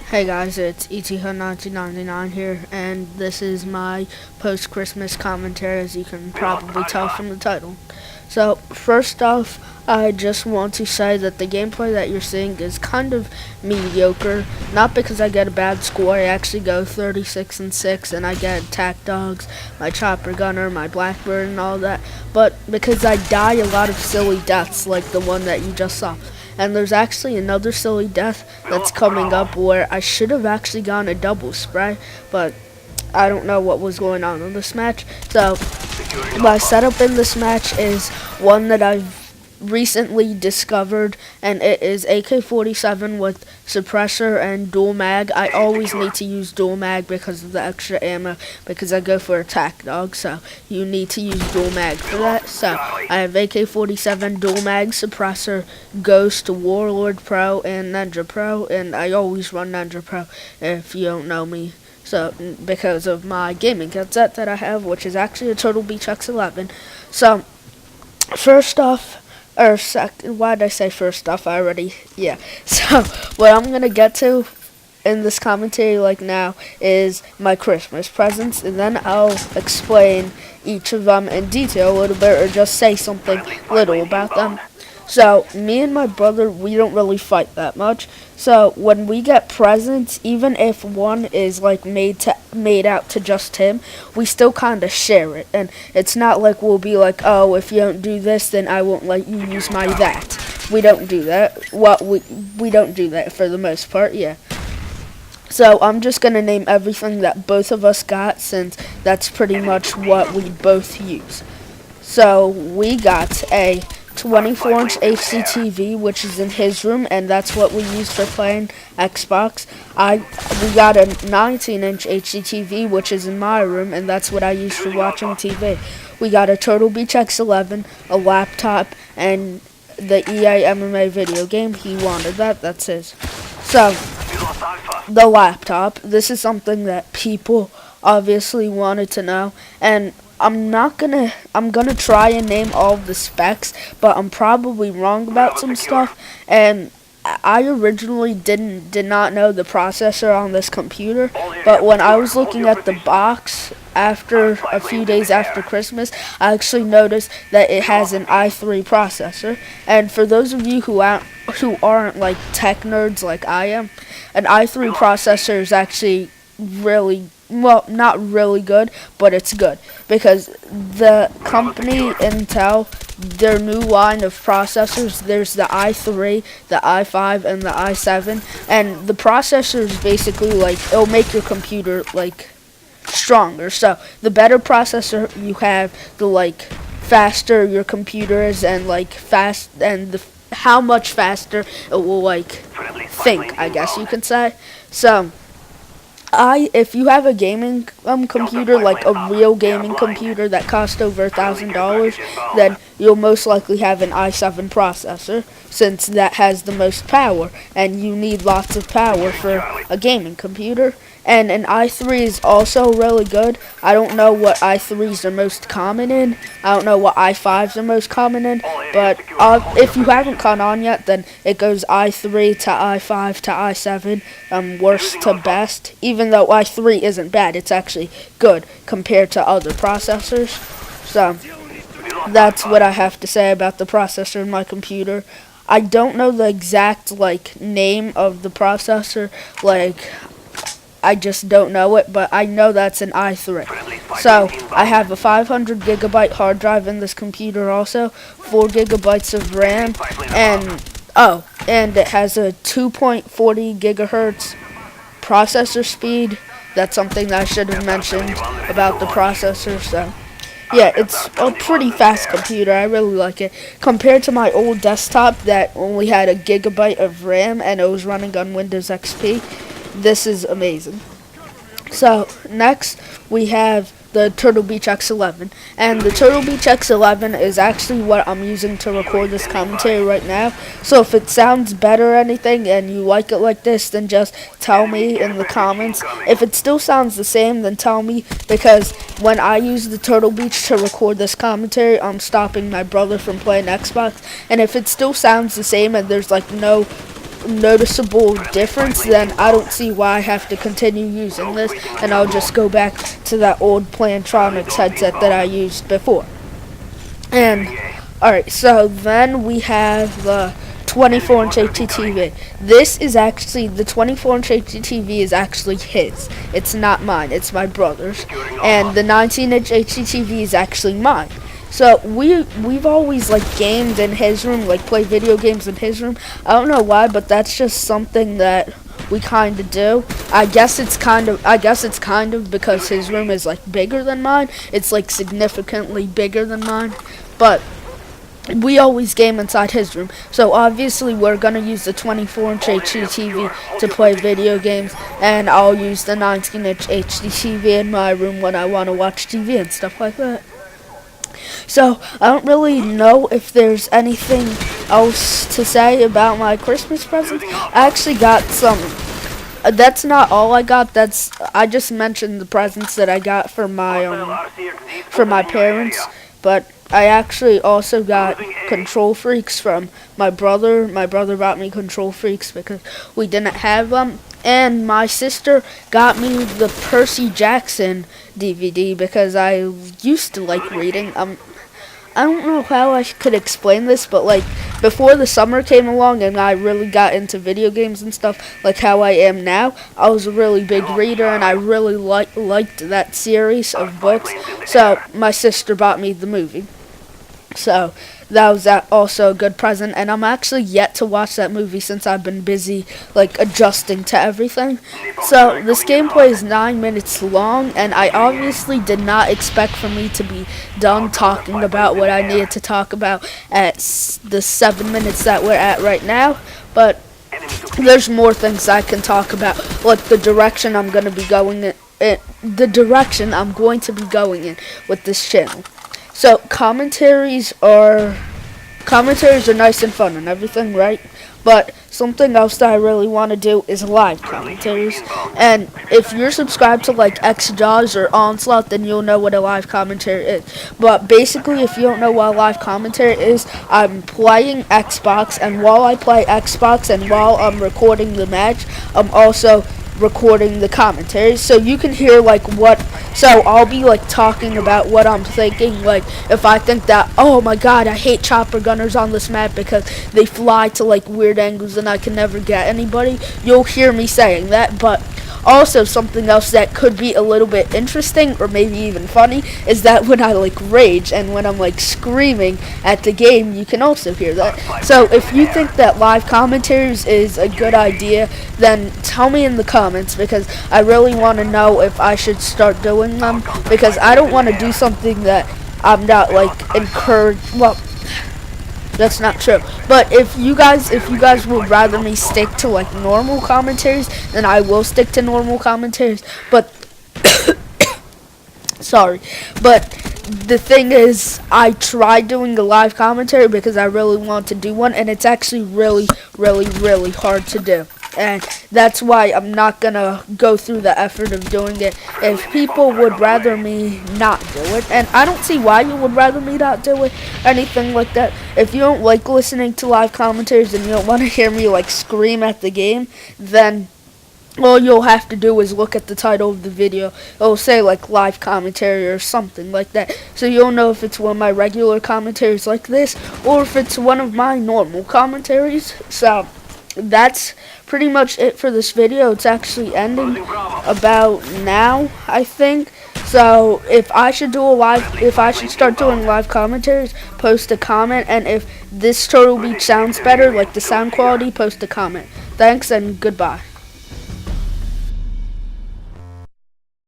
Hey guys, it's ETH1999 here, and this is my post-Christmas commentary, as you can probably tell from the title. So, first off, I just want to say that the gameplay that you're seeing is kind of mediocre. Not because I get a bad score, I actually go 36-6, and I get attack dogs, my chopper gunner, my blackbird, and all that, but because I die a lot of silly deaths, like the one that you just saw. And there's actually another silly death that's coming up where I should have actually gone a double spray, but I don't know what was going on in this match. So my setup in this match is one that I've recently discovered, and it is AK-47 with suppressor and dual mag. I always need to use dual mag because of the extra ammo, because I go for attack dog, so you need to use dual mag for that. So I have AK-47, dual mag, suppressor, Ghost, Warlord Pro, and Ninja Pro, and I always run Ninja Pro if you don't know me. So, because of my gaming headset that I have, which is actually a Turtle Beach X11. So, first off, why did I say first off? Yeah. So, what I'm going to get to in this commentary now is my Christmas presents, and then I'll explain each of them in detail a little bit, or just say something little about them. So, me and my brother, we don't really fight that much. So, when we get presents, even if one is made out to just him, we still kind of share it. And it's not like we'll be like, oh, if you don't do this, then I won't let you use my that. We don't do that. Well, we don't do that for the most part, yeah. So, I'm just going to name everything that both of us got, since that's pretty much what we both use. So, we got a 24-inch HD TV, which is in his room, and that's what we use for playing Xbox. We got a 19-inch HD TV, which is in my room, and that's what I use for watching TV. We got a Turtle Beach X11, a laptop, and the EA MMA video game. He wanted that. That's his. So, the laptop. This is something that people obviously wanted to know, and I'm gonna try and name all of the specs, but I'm probably wrong about some stuff. And I originally did not know the processor on this computer, but when I was looking at the box after a few days after Christmas, I actually noticed that it has an i3 processor. And for those of you who aren't like tech nerds like I am, an i3 processor is actually really, well, not really good, but it's good, because the company Intel, their new line of processors, there's the i3, the i5, and the i7, and the processors basically it'll make your computer stronger. So the better processor you have, the faster your computer is, and how much faster it will think, I guess you could say. So if you have a gaming computer, like a real gaming computer that costs over $1,000, then you'll most likely have an i7 processor, since that has the most power, and you need lots of power for a gaming computer. And an i3 is also really good. I don't know what i3s are most common in. I don't know what i5s are most common in. But if you haven't caught on yet, then it goes i3 to i5 to i7, worst to best. Even though i3 isn't bad, it's actually good compared to other processors. So that's what I have to say about the processor in my computer. I don't know the exact name of the processor, I just don't know it, but I know that's an i3. So, I have a 500 gigabyte hard drive in this computer also, 4 gigabytes of RAM, and it has a 2.40 gigahertz processor speed. That's something that I should have mentioned about the processor. So, yeah, it's a pretty fast computer. I really like it. Compared to my old desktop that only had a gigabyte of RAM and it was running on Windows XP, this is amazing. So, next we have the Turtle Beach X11. And the Turtle Beach X11 is actually what I'm using to record this commentary right now. So if it sounds better or anything and you like it like this, then just tell me in the comments. If it still sounds the same, then tell me, because when I use the Turtle Beach to record this commentary, I'm stopping my brother from playing Xbox. And if it still sounds the same and there's no noticeable difference, then I don't see why I have to continue using this, and I'll just go back to that old Plantronics headset that I used before. And alright, so then we have the 24-inch HDTV. This is actually, the 24-inch HDTV is actually his. It's not mine, it's my brother's. And the 19-inch HDTV is actually mine. So we've always like gamed in his room, like play video games in his room. I don't know why, but that's just something that we kind of do. I guess it's kind of because his room is like bigger than mine. It's like significantly bigger than mine, but we always game inside his room. So obviously we're gonna use the 24-inch HDTV to play video games, and I'll use the 19-inch HDTV in my room when I want to watch TV and stuff like that. So I don't really know if there's anything else to say about my Christmas presents. I actually got some. That's not all I got. I just mentioned the presents that I got for my parents, but I actually also got control freaks from my brother. My brother bought me control freaks because we didn't have them. And my sister got me the Percy Jackson DVD because I used to like reading. I don't know how I could explain this, but like before the summer came along and I really got into video games and stuff, like how I am now, I was a really big reader and I really liked that series of books. So my sister bought me the movie. So that was also a good present, and I'm actually yet to watch that movie since I've been busy like adjusting to everything. So this gameplay is 9 minutes long, and I obviously did not expect for me to be done talking about what I needed to talk about at the 7 minutes that we're at right now, but there's more things I can talk about, like the direction I'm going to be going in with this channel. So commentaries are nice and fun and everything, right? But something else that I really want to do is live commentaries. And if you're subscribed to like XJaws or Onslaught, then you'll know what a live commentary is. But basically, if you don't know what a live commentary is, I'm playing Xbox, and while I play Xbox and while I'm recording the match, I'm also recording the commentaries, so you can hear like so I'll be like talking about what I'm thinking. Like if I think that, oh my god, I hate chopper gunners on this map because they fly to like weird angles and I can never get anybody, you'll hear me saying that. But also something else that could be a little bit interesting or maybe even funny is that when I like rage and when I'm like screaming at the game, you can also hear that. So if you think that live commentaries is a good idea, then tell me in the comments, because I really want to know if I should start doing them, because I don't want to do something that I'm not like encouraged. Well, that's not true. But if you guys would rather me stick to like normal commentaries, then I will stick to normal commentaries. But sorry. But the thing is, I tried doing a live commentary because I really want to do one, and it's actually really, really, really hard to do. And that's why I'm not gonna go through the effort of doing it if people would rather me not do it. And I don't see why you would rather me not do it, anything like that. If you don't like listening to live commentaries and you don't want to hear me like scream at the game, then all you'll have to do is look at the title of the video. It'll say like live commentary or something like that, so you'll know if it's one of my regular commentaries like this or if it's one of my normal commentaries. So that's pretty much it for this video. It's actually ending about now, I think. So if I should start doing live commentaries, post a comment, and if this Turtle Beach sounds better, like the sound quality, post a comment. Thanks and goodbye.